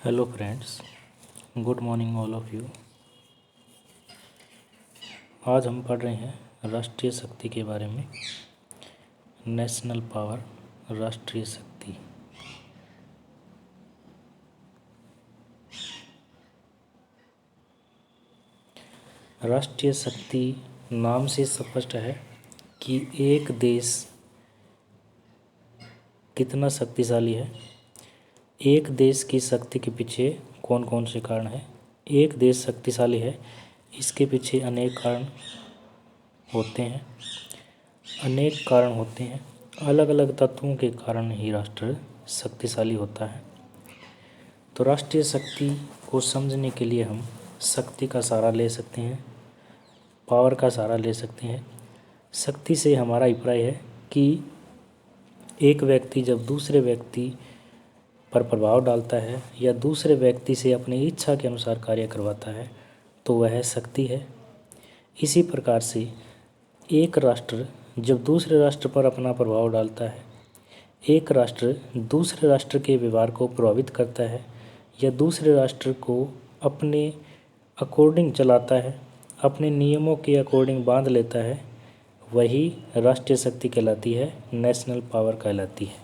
Hello friends, good morning all of you. आज हम पढ़ रहे हैं राष्ट्रीय शक्ति के बारे में। नेशनल पावर, राष्ट्रीय शक्ति। राष्ट्रीय शक्ति नाम से स्पष्ट है कि एक देश कितना शक्तिशाली है। एक देश की शक्ति के पीछे कौन कौन से कारण हैं। एक देश शक्तिशाली है, इसके पीछे अनेक कारण होते हैं। अनेक कारण होते हैं, अलग अलग तत्वों के कारण ही राष्ट्र शक्तिशाली होता है। तो राष्ट्रीय शक्ति को समझने के लिए हम शक्ति का सहारा ले सकते हैं, पावर का सहारा ले सकते हैं। शक्ति से हमारा अभिप्राय है कि एक व्यक्ति जब दूसरे व्यक्ति पर प्रभाव डालता है या दूसरे व्यक्ति से अपनी इच्छा के अनुसार कार्य करवाता है तो वह शक्ति है। इसी प्रकार से एक राष्ट्र जब दूसरे राष्ट्र पर अपना प्रभाव डालता है, एक राष्ट्र दूसरे राष्ट्र के व्यवहार को प्रभावित करता है या दूसरे राष्ट्र को अपने अकॉर्डिंग चलाता है, अपने नियमों के अकॉर्डिंग बांध लेता है, वही राष्ट्रीय शक्ति कहलाती है, नेशनल पावर कहलाती है।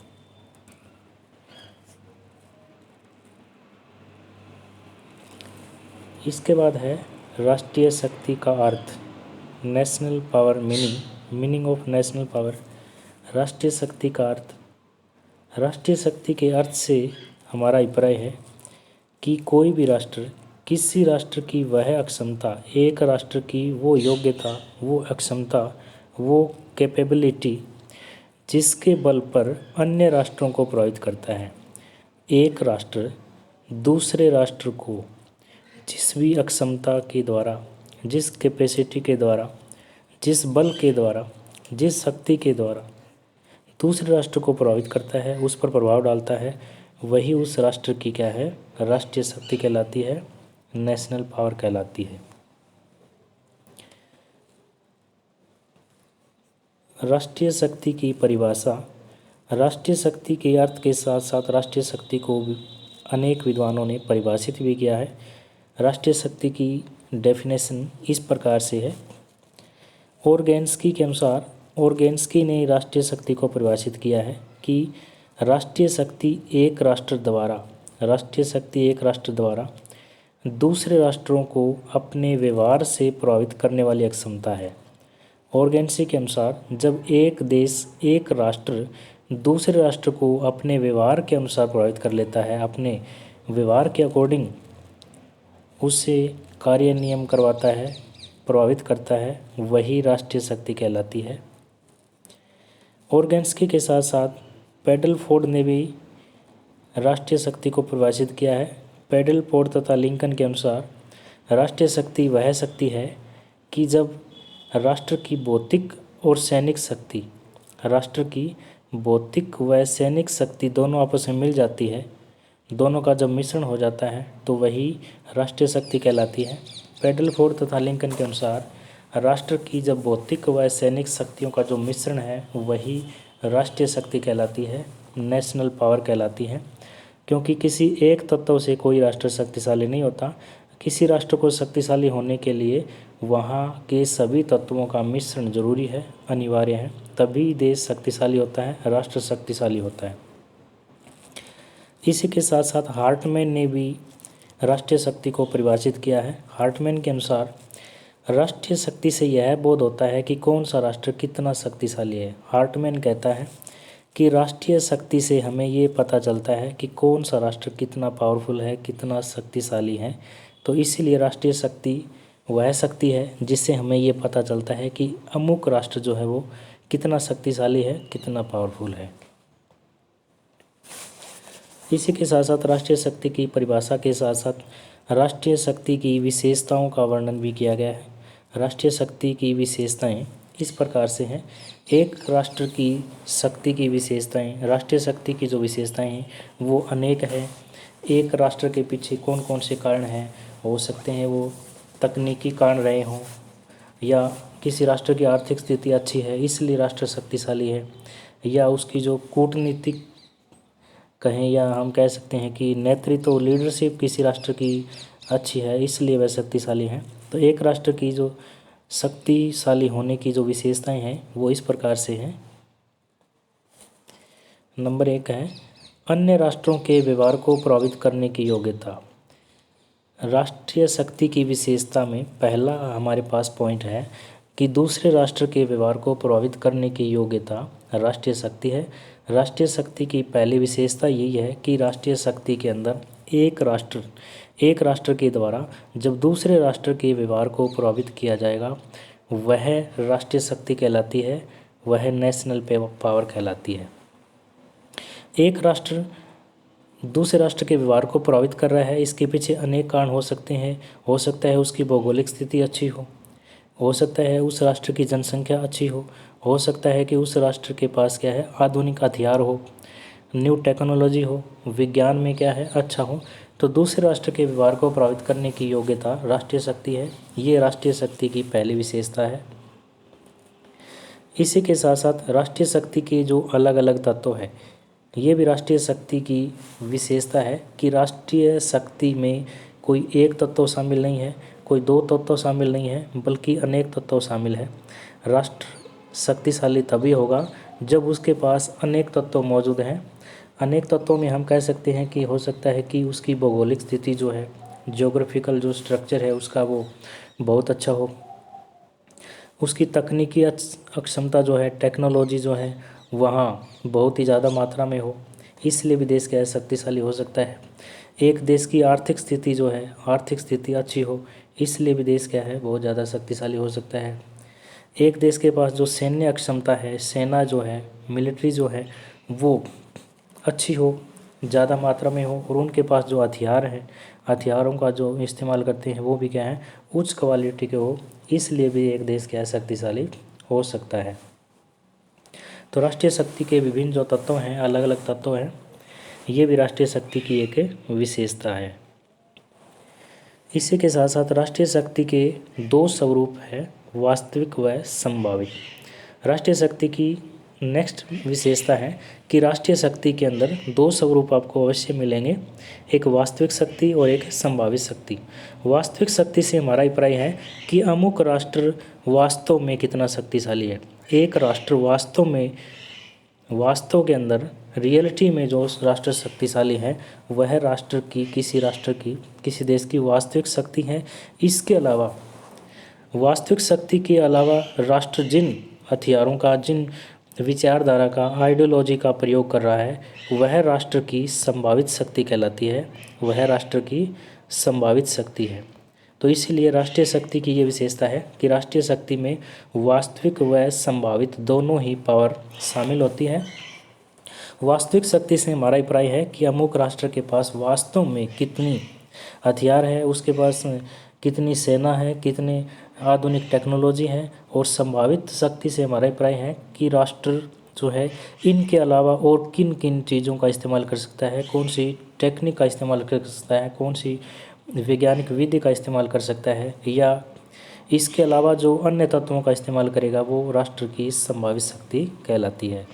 इसके बाद है राष्ट्रीय शक्ति का अर्थ, national power meaning of national power. राष्ट्रीय शक्ति का अर्थ, राष्ट्रीय शक्ति के अर्थ से हमारा अभिप्राय है कि कोई भी राष्ट्र, किसी राष्ट्र की वह अक्षमता, एक राष्ट्र की वो योग्यता, वो अक्षमता, वो कैपेबिलिटी जिसके बल पर अन्य राष्ट्रों को प्रभावित करता है। एक राष्ट्र दूसरे राष्ट्र को जिस भी अक्षमता के द्वारा, जिस कैपेसिटी के द्वारा, जिस बल के द्वारा, जिस शक्ति के द्वारा दूसरे राष्ट्र को प्रभावित करता है, उस पर प्रभाव डालता है, वही उस राष्ट्र की क्या है, राष्ट्रीय शक्ति कहलाती है, नेशनल पावर कहलाती है। राष्ट्रीय शक्ति की परिभाषा, राष्ट्रीय शक्ति के अर्थ के साथ साथ राष्ट्रीय शक्ति को अनेक विद्वानों ने परिभाषित भी किया है। राष्ट्रीय शक्ति की डेफिनेशन इस प्रकार से है। ओरगेन्स्की के अनुसार, ओरगेन्स्की ने राष्ट्रीय शक्ति को परिभाषित किया है कि राष्ट्रीय शक्ति एक राष्ट्र द्वारा, राष्ट्रीय शक्ति एक राष्ट्र द्वारा दूसरे राष्ट्रों को अपने व्यवहार से प्रभावित करने वाली अक्षमता है। ओरगेन्स्की के अनुसार जब एक देश, एक राष्ट्र दूसरे राष्ट्र को अपने व्यवहार के अनुसार प्रभावित कर लेता है, अपने व्यवहार के अकॉर्डिंग उससे कार्य नियम करवाता है, प्रभावित करता है, वही राष्ट्रीय शक्ति कहलाती है। ओरगेन्स्की के साथ साथ पेडलफोर्ड ने भी राष्ट्रीय शक्ति को परिभाषित किया है। पेडलफोर्ड तथा लिंकन के अनुसार राष्ट्रीय शक्ति वह शक्ति है कि जब राष्ट्र की भौतिक और सैनिक शक्ति, राष्ट्र की भौतिक व सैनिक शक्ति दोनों आपस में मिल जाती है, दोनों का जब मिश्रण हो जाता है तो वही राष्ट्रीय शक्ति कहलाती है। पेडलफोर्ड तथा लिंकन के अनुसार राष्ट्र की जब भौतिक व सैनिक शक्तियों का जो मिश्रण है वही राष्ट्रीय शक्ति कहलाती है, नेशनल पावर कहलाती है। क्योंकि किसी एक तत्व से कोई राष्ट्र शक्तिशाली नहीं होता, किसी राष्ट्र को शक्तिशाली होने के लिए वहाँ के सभी तत्वों का मिश्रण जरूरी है, अनिवार्य है, तभी देश शक्तिशाली होता है, राष्ट्र शक्तिशाली होता है। इसी के साथ साथ हार्टमैन ने भी राष्ट्रीय शक्ति को परिभाषित किया है। हार्टमैन के अनुसार राष्ट्रीय शक्ति से यह बोध होता है कि कौन सा राष्ट्र कितना शक्तिशाली है। हार्टमैन कहता है कि राष्ट्रीय शक्ति से हमें ये पता चलता है कि कौन सा राष्ट्र कितना पावरफुल है, कितना शक्तिशाली है। तो इसीलिए राष्ट्रीय शक्ति वह शक्ति है जिससे हमें ये पता चलता है कि अमुक राष्ट्र जो है वो कितना शक्तिशाली है, कितना पावरफुल है। इसी के साथ साथ राष्ट्रीय शक्ति की परिभाषा के साथ साथ राष्ट्रीय शक्ति की विशेषताओं का वर्णन भी किया गया है। राष्ट्रीय शक्ति की विशेषताएं इस प्रकार से हैं। एक राष्ट्र की शक्ति की विशेषताएं, राष्ट्रीय शक्ति की जो विशेषताएं हैं वो अनेक हैं। एक राष्ट्र के पीछे कौन कौन से कारण हैं, हो सकते हैं वो तकनीकी कारण रहे हों, या किसी राष्ट्र की आर्थिक स्थिति अच्छी है इसलिए राष्ट्र शक्तिशाली है, या उसकी जो कूटनीतिक कहें, या हम कह सकते हैं कि नेतृत्व लीडरशिप किसी राष्ट्र की अच्छी है इसलिए वह शक्तिशाली है। तो एक राष्ट्र की जो शक्तिशाली होने की जो विशेषताएं हैं वो इस प्रकार से हैं। नंबर 1 है अन्य राष्ट्रों के व्यवहार को प्रभावित करने की योग्यता। राष्ट्रीय शक्ति की विशेषता में पहला हमारे पास पॉइंट है कि दूसरे राष्ट्र के व्यवहार को प्रभावित करने की योग्यता राष्ट्रीय शक्ति है। राष्ट्रीय शक्ति की पहली विशेषता यही है कि राष्ट्रीय शक्ति के अंदर एक राष्ट्र के द्वारा जब दूसरे राष्ट्र के व्यवहार को प्रभावित किया जाएगा वह राष्ट्रीय शक्ति कहलाती है, वह नेशनल पावर कहलाती है। एक राष्ट्र दूसरे राष्ट्र के व्यवहार को प्रभावित कर रहा है, इसके पीछे अनेक कारण हो सकते हैं। हो सकता है उसकी भौगोलिक स्थिति अच्छी हो सकता है उस राष्ट्र की जनसंख्या अच्छी हो सकता है कि उस राष्ट्र के पास क्या है आधुनिक हथियार हो, न्यू टेक्नोलॉजी हो, विज्ञान में क्या है अच्छा हो। तो दूसरे राष्ट्र के व्यवहार को प्रभावित करने की योग्यता राष्ट्रीय शक्ति है। ये राष्ट्रीय शक्ति की पहली विशेषता है। इसी के साथ साथ राष्ट्रीय शक्ति के जो अलग अलग तत्व हैं ये भी राष्ट्रीय शक्ति की विशेषता है कि राष्ट्रीय शक्ति में कोई एक तत्व शामिल नहीं है, कोई दो तत्व शामिल नहीं है, बल्कि अनेक तत्व शामिल है। राष्ट्र शक्तिशाली तभी होगा जब उसके पास अनेक तत्व मौजूद हैं। अनेक तत्वों में हम कह सकते हैं कि हो सकता है कि उसकी भौगोलिक स्थिति जो है, ज्योग्राफिकल जो स्ट्रक्चर है उसका वो बहुत अच्छा हो, उसकी तकनीकी अक्षमता जो है, टेक्नोलॉजी जो है वहाँ बहुत ही ज़्यादा मात्रा में हो, इसलिए भी देश क्या है शक्तिशाली हो सकता है। एक देश की आर्थिक स्थिति जो है, आर्थिक स्थिति अच्छी हो, इसलिए भी देश क्या है बहुत ज़्यादा शक्तिशाली हो सकता है। एक देश के पास जो सैन्य अक्षमता है, सेना जो है, मिलिट्री जो है वो अच्छी हो, ज़्यादा मात्रा में हो, और उनके पास जो हथियार हैं, हथियारों का जो इस्तेमाल करते हैं वो भी क्या है उच्च क्वालिटी के हो, इसलिए भी एक देश क्या है शक्तिशाली हो सकता है। तो राष्ट्रीय शक्ति के विभिन्न जो तत्व हैं, अलग अलग तत्व हैं, ये भी राष्ट्रीय शक्ति की एक विशेषता है। इसी के साथ साथ राष्ट्रीय शक्ति के दो स्वरूप हैं, वास्तविक व संभावित। राष्ट्रीय शक्ति की नेक्स्ट विशेषता है कि राष्ट्रीय शक्ति के अंदर दो स्वरूप आपको अवश्य मिलेंगे, एक वास्तविक शक्ति और एक संभावित शक्ति। वास्तविक शक्ति से हमारा अभिप्राय है कि अमुक राष्ट्र वास्तव में कितना शक्तिशाली है। एक राष्ट्र वास्तव के अंदर रियलिटी में जो राष्ट्र शक्तिशाली है वह राष्ट्र की किसी देश की वास्तविक शक्ति है। इसके अलावा वास्तविक शक्ति के अलावा राष्ट्र जिन हथियारों का, जिन विचारधारा का, आइडियोलॉजी का प्रयोग कर रहा है वह राष्ट्र की संभावित शक्ति कहलाती है, वह राष्ट्र की संभावित शक्ति है। तो इसीलिए राष्ट्रीय शक्ति की ये विशेषता है कि राष्ट्रीय शक्ति में वास्तविक व संभावित दोनों ही पावर शामिल होती है। वास्तविक शक्ति से हमारा अभिप्राय है कि अमुक राष्ट्र के पास वास्तव में कितनी हथियार है, उसके पास कितनी सेना है, कितने आधुनिक टेक्नोलॉजी है। और संभावित शक्ति से हमारा अभिप्राय है कि राष्ट्र जो है इनके अलावा और किन किन चीज़ों का इस्तेमाल कर सकता है, कौन सी टेक्निक का इस्तेमाल कर सकता है, कौन सी वैज्ञानिक विधि का इस्तेमाल कर सकता है, या इसके अलावा जो अन्य तत्वों का इस्तेमाल करेगा वो राष्ट्र की संभावित शक्ति कहलाती है।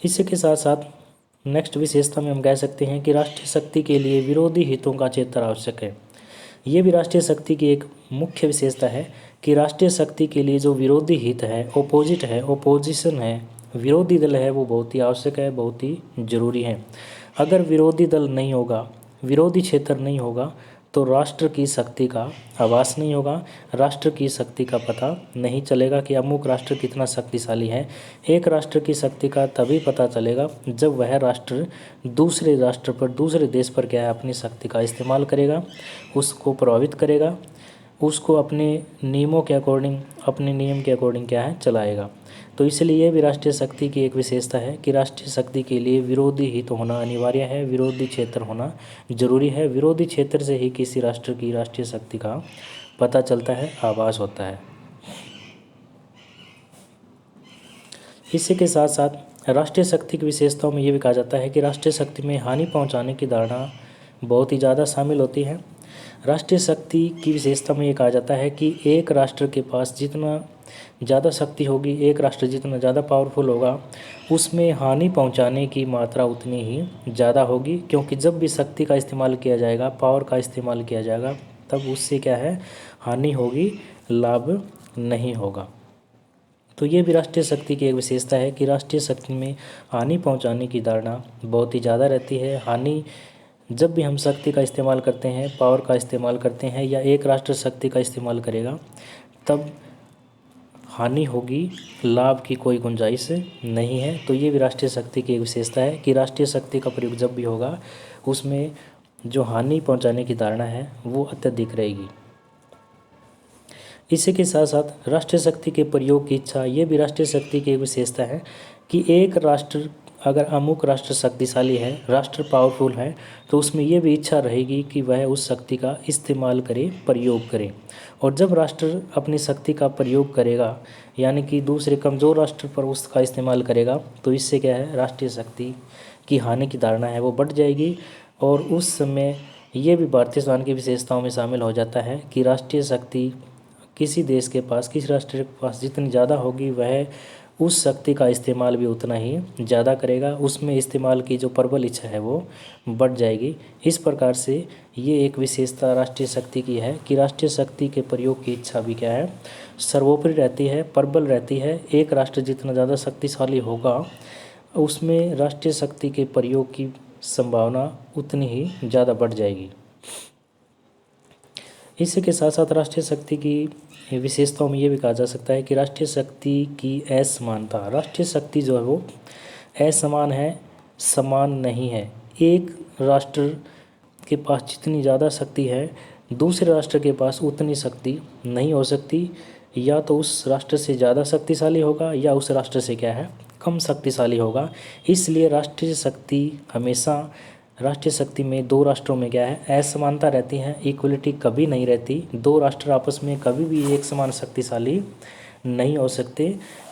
इसी के साथ साथ नेक्स्ट विशेषता में हम कह सकते हैं कि राष्ट्रीय शक्ति के लिए विरोधी हितों का क्षेत्र आवश्यक है। ये भी राष्ट्रीय शक्ति की एक मुख्य विशेषता है कि राष्ट्रीय शक्ति के लिए जो विरोधी हित है, ओपोजिशन है, विरोधी दल है, वो बहुत ही आवश्यक है, बहुत ही जरूरी है। अगर विरोधी दल नहीं होगा, विरोधी क्षेत्र नहीं होगा तो राष्ट्र की शक्ति का आभास नहीं होगा, राष्ट्र की शक्ति का पता नहीं चलेगा कि अमुक राष्ट्र कितना शक्तिशाली है। एक राष्ट्र की शक्ति का तभी पता चलेगा जब वह राष्ट्र दूसरे राष्ट्र पर, दूसरे देश पर क्या है अपनी शक्ति का इस्तेमाल करेगा, उसको प्रभावित करेगा, उसको अपने नियमों के अकॉर्डिंग, अपने नियम के अकॉर्डिंग क्या है चलाएगा। तो इसलिए ये भी राष्ट्रीय शक्ति की एक विशेषता है कि राष्ट्रीय शक्ति के लिए विरोधी हित होना अनिवार्य है, विरोधी क्षेत्र होना जरूरी है। विरोधी क्षेत्र से ही किसी राष्ट्र की राष्ट्रीय शक्ति का पता चलता है, आभास होता है। इसी के साथ साथ राष्ट्रीय शक्ति की विशेषताओं में ये भी कहा जाता है कि राष्ट्रीय शक्ति में हानि पहुंचाने की धारणा बहुत ही ज़्यादा शामिल होती है। राष्ट्रीय शक्ति की विशेषता में ये कहा जाता है कि एक राष्ट्र के पास जितना ज़्यादा शक्ति होगी, एक राष्ट्र जितना ज़्यादा पावरफुल होगा, उसमें हानि पहुंचाने की मात्रा उतनी ही ज़्यादा होगी, क्योंकि जब भी शक्ति का इस्तेमाल किया जाएगा, पावर का इस्तेमाल किया जाएगा, तब उससे क्या है, हानि होगी, लाभ नहीं होगा। तो ये भी राष्ट्रीय शक्ति की एक विशेषता है कि राष्ट्रीय शक्ति में हानि पहुंचाने की धारणा बहुत ही ज़्यादा रहती है। हानि, जब भी हम शक्ति का इस्तेमाल करते हैं, पावर का इस्तेमाल करते हैं, या एक राष्ट्र शक्ति का इस्तेमाल करेगा, तब हानि होगी, लाभ की कोई गुंजाइश नहीं है। तो ये भी राष्ट्रीय शक्ति की एक विशेषता है कि राष्ट्रीय शक्ति का प्रयोग जब भी होगा, उसमें जो हानि पहुंचाने की धारणा है वो अत्यधिक रहेगी। इसी के साथ साथ राष्ट्रीय शक्ति के प्रयोग की इच्छा, ये भी राष्ट्रीय शक्ति की एक विशेषता है कि एक राष्ट्र, अगर अमुक राष्ट्र शक्तिशाली है, राष्ट्र पावरफुल है, तो उसमें ये भी इच्छा रहेगी कि वह उस शक्ति का इस्तेमाल करे, प्रयोग करे। और जब राष्ट्र अपनी शक्ति का प्रयोग करेगा, यानी कि दूसरे कमज़ोर राष्ट्र पर उसका इस्तेमाल करेगा, तो इससे क्या है, राष्ट्रीय शक्ति की हानि की धारणा है वो बढ़ जाएगी। और उस समय ये भी भारतीय संविधान की विशेषताओं में शामिल हो जाता है कि राष्ट्रीय शक्ति किसी देश के पास, किसी राष्ट्र के पास जितनी ज़्यादा होगी, वह उस शक्ति का इस्तेमाल भी उतना ही ज़्यादा करेगा, उसमें इस्तेमाल की जो प्रबल इच्छा है वो बढ़ जाएगी। इस प्रकार से ये एक विशेषता राष्ट्रीय शक्ति की है कि राष्ट्रीय शक्ति के प्रयोग की इच्छा भी क्या है, सर्वोपरि रहती है, प्रबल रहती है। एक राष्ट्र जितना ज़्यादा शक्तिशाली होगा, उसमें राष्ट्रीय शक्ति के प्रयोग की संभावना उतनी ही ज़्यादा बढ़ जाएगी। इसी के साथ साथ राष्ट्रीय शक्ति की विशेषताओं में ये भी कहा जा सकता है कि राष्ट्रीय शक्ति की असमानता, राष्ट्रीय शक्ति जो है वो असमान है, समान नहीं है। एक राष्ट्र के पास जितनी ज़्यादा शक्ति है, दूसरे राष्ट्र के पास उतनी शक्ति नहीं हो सकती। या तो उस राष्ट्र से ज़्यादा शक्तिशाली होगा, या उस राष्ट्र से क्या है, कम शक्तिशाली होगा। इसलिए राष्ट्रीय शक्ति हमेशा, राष्ट्रीय शक्ति में दो राष्ट्रों में क्या है, असमानता रहती है, इक्वलिटी कभी नहीं रहती। दो राष्ट्र आपस में कभी भी एक समान शक्तिशाली नहीं हो सकते।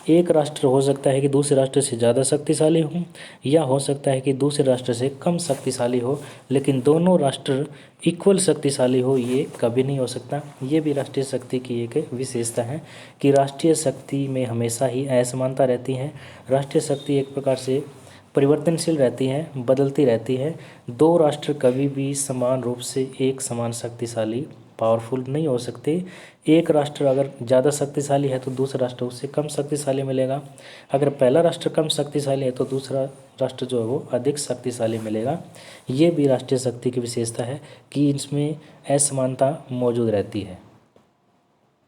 एक राष्ट्र हो सकता है कि दूसरे राष्ट्र से ज़्यादा शक्तिशाली हो, या हो सकता है कि दूसरे राष्ट्र से कम शक्तिशाली हो, लेकिन दोनों राष्ट्र इक्वल शक्तिशाली हो, ये कभी नहीं हो सकता। ये भी राष्ट्रीय शक्ति की एक विशेषता है कि राष्ट्रीय शक्ति में हमेशा ही असमानता रहती है। राष्ट्रीय शक्ति एक प्रकार से परिवर्तनशील रहती है, बदलती रहती है। दो राष्ट्र कभी भी समान रूप से एक समान शक्तिशाली, पावरफुल नहीं हो सकते। एक राष्ट्र अगर ज़्यादा शक्तिशाली है तो दूसरा राष्ट्र उससे कम शक्तिशाली मिलेगा। अगर पहला राष्ट्र कम शक्तिशाली है तो दूसरा राष्ट्र जो है वो अधिक शक्तिशाली मिलेगा। ये भी राष्ट्रीय शक्ति की विशेषता है कि इसमें असमानता मौजूद रहती है।